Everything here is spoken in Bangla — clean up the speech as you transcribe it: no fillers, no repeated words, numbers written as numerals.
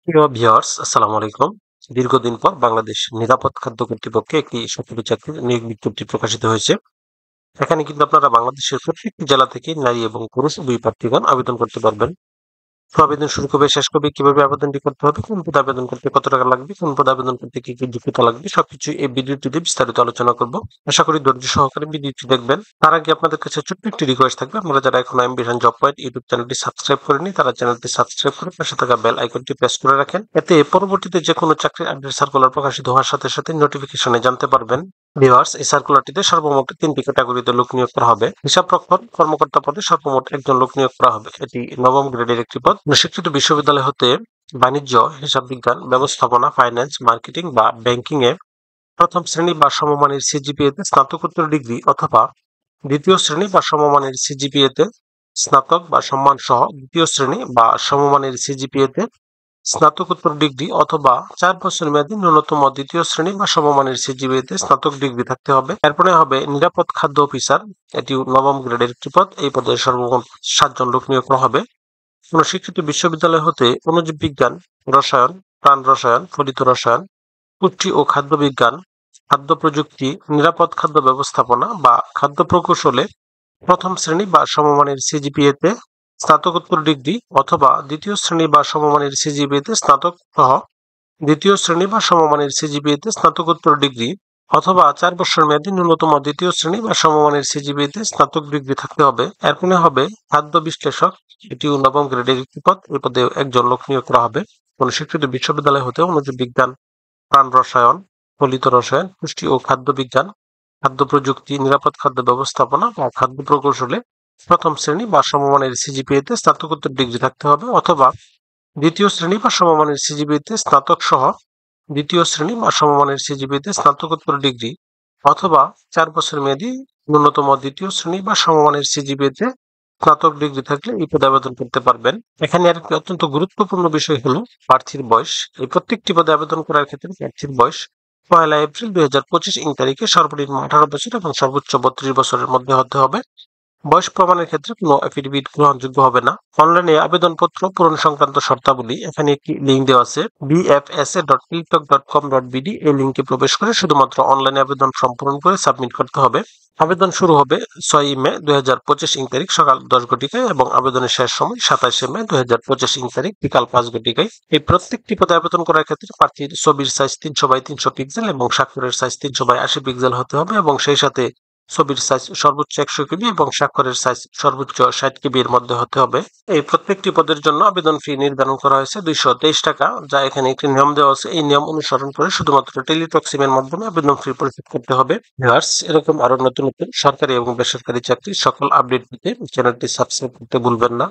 প্রিয় ভিউয়ার্স, আসসালামু আলাইকুম। দীর্ঘদিন পর বাংলাদেশ নিরাপদ খাদ্য কর্তৃপক্ষে একটি সরকারি চাকরির নিয়োগ বিজ্ঞপ্তি প্রকাশিত হয়েছে। এখানে কিন্তু আপনারা বাংলাদেশের প্রত্যেকটি জেলা থেকে নারী এবং পুরুষ উভয় প্রার্থীগণ আবেদন করতে পারবেন। তো আবেদন শুরু কবে, শেষ কবে, কিভাবে আবেদনটি করতে হবে, কোন পদে আবেদন করতে কত টাকা লাগবে, কোন পদে আবেদন করতে কি কি যোগ্যতা লাগবে, সবকিছু এই ভিডিওটিতে বিস্তারিত আলোচনা করব। আশা করি ধৈর্য সহকারে ভিডিওটি দেখবেন। তার আগে আপনাদের কাছে ছোট্ট একটি রিকোয়েস্ট থাকবে, আপনারা যারা এখন অ্যাম্বিশন জব পয়েন্ট ইউটিউব চ্যানেলটি সাবস্ক্রাইব করেনি তারা চ্যানেলটি সাবস্ক্রাইব করে পাশে থাকা বেল আইকনটি প্রেস করে রাখেন। এতে পরবর্তীতে যে কোনো চাকরির আপডেট সার্কুলার প্রকাশিত হওয়ার সাথে সাথে নোটিফিকেশনে জানতে পারবেন। ভিউয়ার্স, এই সার্কুলারটিতে সর্বমোট ৩টি ক্যাটাগরিতে লোক নিয়োগ করা হবে। হিসাবরক্ষণ কর্মকর্তা পদে সর্বমোট একজন লোক নিয়োগ করা হবে। এটি নবম গ্রেডের একটি পদ। স্বীকৃত বিশ্ববিদ্যালয় হতে বাণিজ্য, হিসাব বিজ্ঞান, ব্যবস্থাপনা, ফাইন্যান্স, মার্কেটিং বা ব্যাংকিং এ প্রথম শ্রেণী বা সমমানের সিজিপিএ তে স্নাতকোত্তর ডিগ্রি অথবা দ্বিতীয় শ্রেণী বা সমমানের সিজিপিএ তে স্নাতক বা সম্মান সহ দ্বিতীয় শ্রেণী বা সমমানের সিজিপিএ তে স্নাতকোত্তর ডিগ্রি অথবা ৪ বছর মেয়াদী ন্যূনতম দ্বিতীয় শ্রেণী বা সমমানের সিজিপিএ তে স্নাতক ডিগ্রি থাকতে হবে। এরপরে হবে নিরাপদ খাদ্য অফিসার। এটি নবম গ্রেডের একটি পদ। এই পদে সর্বমোট ৭ জন লোক নিয়োগ করা হবে। কোন স্বীকৃত বিশ্ববিদ্যালয় হতে অণুজীব বিজ্ঞান, রসায়ন, প্রাণ রসায়ন, ফলিত রসায়ন, পুষ্টি ও খাদ্য বিজ্ঞান, খাদ্য প্রযুক্তি, নিরাপদ খাদ্য ব্যবস্থাপনা বা খাদ্য প্রকৌশলে প্রথম শ্রেণী বা সমমানের সিজিপিএ তে স্নাতকোত্তর ডিগ্রি অথবা দ্বিতীয় শ্রেণী বা সমমানের সিজিপিএ তে স্নাতক সহ দ্বিতীয় শ্রেণী বা সমমানের সিজিপিএ তে স্নাতকোত্তর ডিগ্রি অথবা ৪ বছর মেয়াদী ন্যূনতম দ্বিতীয় শ্রেণী বা সমমানের সিজিপিএ তে স্নাতক ডিগ্রি থাকতে হবে। এরপরে হবে খাদ্য বিশ্লেষক। এটিও নবম গ্রেডের একটি পদ। এই পদে একজন লোক নিয়োগ করা হবে। কোন স্বীকৃত বিশ্ববিদ্যালয় হতে অণুজীব বিজ্ঞান, প্রাণ রসায়ন, ফলিত রসায়ন, পুষ্টি ও খাদ্য বিজ্ঞান, খাদ্য প্রযুক্তি, নিরাপদ খাদ্য ব্যবস্থাপনা বা খাদ্য প্রকৌশলে প্রথম শ্রেণী বা সমমানের সিজিপিএ তে স্নাতকোত্তর ডিগ্রি থাকতে হবে অথবা দ্বিতীয় শ্রেণী বা সমমানের সিজিপিএ তে স্নাতক সহ দ্বিতীয় শ্রেণী বা সমমানের সিজিপিএ তে স্নাতকোত্তর ডিগ্রি অথবা ৪ বছর মেয়াদী ন্যূনতম দ্বিতীয় শ্রেণী বা সমমানের সিজিপিএ তে স্নাতক ডিগ্রি থাকলে এই পদে আবেদন করতে পারবেন। এখানে আরেকটি অত্যন্ত গুরুত্বপূর্ণ বিষয় হলো প্রার্থীর বয়স। এই প্রত্যেকটি পদে আবেদন করার ক্ষেত্রে প্রার্থীর বয়স ১লা এপ্রিল ২০২৫ তারিখে সর্বনিম্ন ১৮ বছর এবং সর্বোচ্চ ৩২ বছরের মধ্যে হতে হবে। বয়স প্রমাণের ক্ষেত্রে কোনো এফিডেভিট গ্রহণযোগ্য হবে না। অনলাইনে আবেদনপত্র পূরণ সংক্রান্ত শর্তাবলী এখানে একটি লিঙ্ক দেওয়া আছে, bfsa.tiktok.com.bd। এই লিঙ্কে প্রবেশ করে শুধুমাত্র অনলাইনে আবেদন সম্পূর্ণ করে সাবমিট করতে হবে। আবেদন শুরু হবে ৬ মে ২০২৫ তারিখ সকাল ১০ ঘটিকায় এবং আবেদনের শেষ সময় ২৭ মে ২০২৫ তারিখ বিকাল ৫ ঘটিকায়। এই প্রত্যেকটি পদে আবেদন করার ক্ষেত্রে প্রার্থীর ছবির সাইজ ৩০০x৩০০ পিক্সেল এবং স্বাক্ষরের সাইজ ৩০০x৮০ পিক্সেল হতে হবে এবং সেই সাথে ছবির সাইজ সর্বোচ্চ ১০০ কেবি এবং স্বাক্ষরের সাইজ সর্বোচ্চ ৬০ কেবি এর মধ্যে হতে হবে। এই প্রত্যেকটি পদের জন্য আবেদন ফি নির্ধারণ করা হয়েছে ২২৩ টাকা, যা এখানে একটি নিয়ম দেওয়া আছে। এই নিয়ম অনুসরণ করে শুধুমাত্র টেলিটক সিমের মাধ্যমে আবেদন ফি পরিশোধ করতে হবে। ভিউয়ার্স, এরকম আরো নতুন নতুন সরকারি এবং বেসরকারি চাকরির সকল আপডেট পেতে চ্যানেলটি সাবস্ক্রাইব করতে ভুলবেন না।